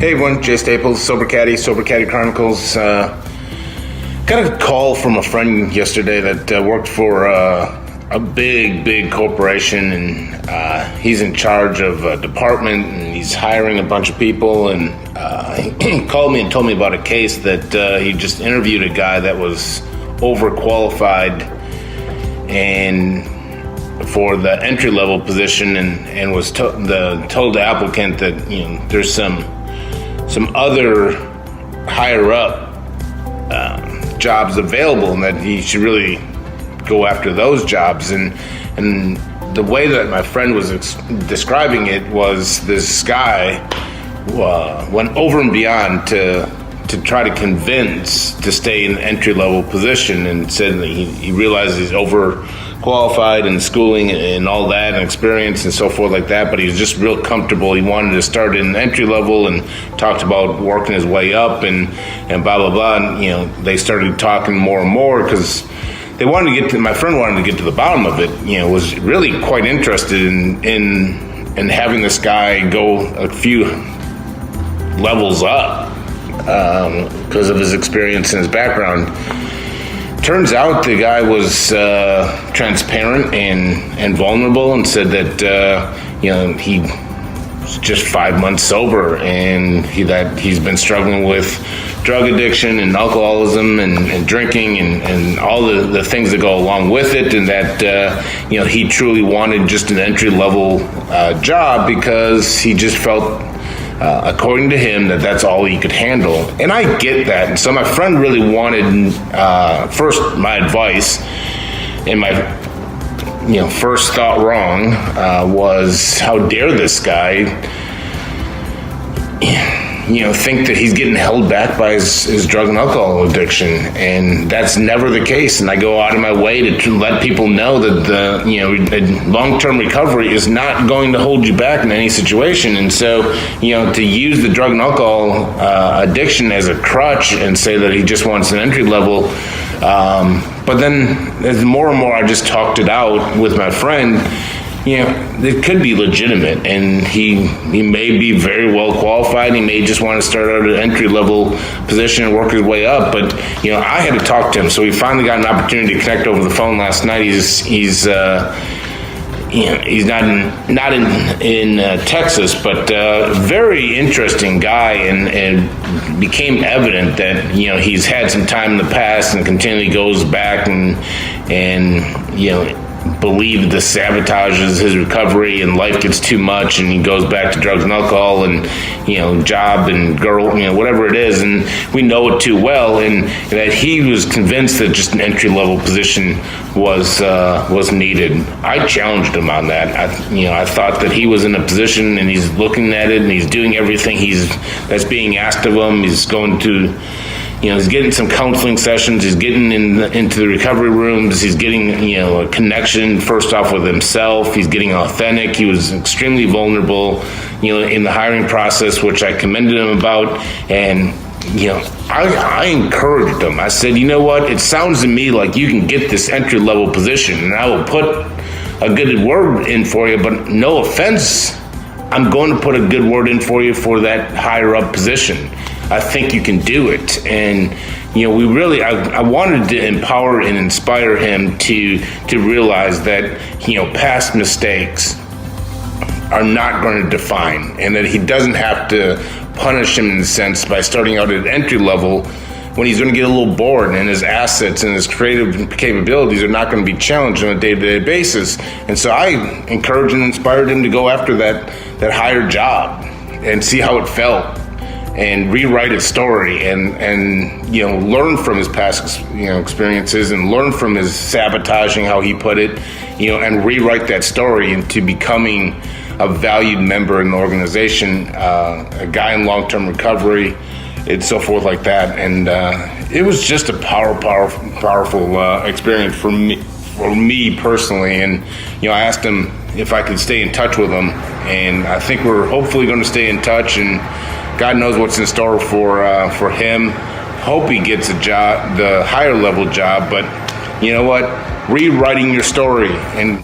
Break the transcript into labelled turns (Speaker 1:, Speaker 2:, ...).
Speaker 1: Hey everyone, Jay Staples, Sober Caddy Chronicles. Got a call from a friend yesterday that worked for a big corporation, and he's in charge of a department, and he's hiring a bunch of people, and he called me and told me about a case that he just interviewed a guy that was overqualified and for the entry-level position, and was told the applicant that there's some other higher up jobs available, and that he should really go after those jobs. And the way that my friend was describing it was this guy went over and beyond to try to convince to stay in the entry-level position, and said that he realized he's overqualified in schooling and all that and experience and so forth like that, but he was just real comfortable. He wanted to start in entry level and talked about working his way up and blah blah blah. And they started talking more and more because they wanted to get to, my friend wanted to get to the bottom of it. Was really quite interested in having this guy go a few levels up because of his experience and his background. Turns out the guy was transparent and vulnerable, and said that he was just 5 months sober, and that he's been struggling with drug addiction and alcoholism and drinking and all the things that go along with it, and that he truly wanted just an entry level job because he just felt, according to him, that's all he could handle. And I get that. And so my friend really wanted, first, my advice, and my first thought wrong was, how dare this guy think that he's getting held back by his drug and alcohol addiction. And that's never the case. And I go out of my way to let people know that the long-term recovery is not going to hold you back in any situation. And so, to use the drug and alcohol addiction as a crutch and say that he just wants an entry level, but then as more and more I just talked it out with my friend, it could be legitimate, and he may be very well qualified. He may just want to start out at an entry level position and work his way up. But I had to talk to him, so we finally got an opportunity to connect over the phone last night. He's not in Texas, but very interesting guy, and became evident that he's had some time in the past and continually goes back and believe this sabotages his recovery, and life gets too much, and he goes back to drugs and alcohol and job and girl, whatever it is, and we know it too well, and that he was convinced that just an entry level position was needed. I challenged him on that. I thought that he was in a position, and he's looking at it, and he's doing everything that's being asked of him. He's going to he's getting some counseling sessions. He's getting into the recovery rooms. He's getting, a connection first off with himself. He's getting authentic. He was extremely vulnerable, in the hiring process, which I commended him about. And, I encouraged him. I said, you know what? It sounds to me like you can get this entry level position, and I will put a good word in for you, but no offense, I'm going to put a good word in for you for that higher up position. I think you can do it. And I wanted to empower and inspire him to realize that past mistakes are not going to define, and that he doesn't have to punish him in a sense by starting out at entry level when he's going to get a little bored, and his assets and his creative capabilities are not going to be challenged on a day-to-day basis. And so I encouraged and inspired him to go after that higher job and see how it felt, and rewrite his story, and learn from his past experiences, and learn from his sabotaging, how he put it, and rewrite that story into becoming a valued member in the organization, a guy in long-term recovery, and so forth like that. And it was just a powerful experience for me personally. And I asked him if I could stay in touch with him, and I think we're hopefully going to stay in touch, and God knows what's in store for him. Hope he gets a job, the higher level job. But you know what? Rewriting your story and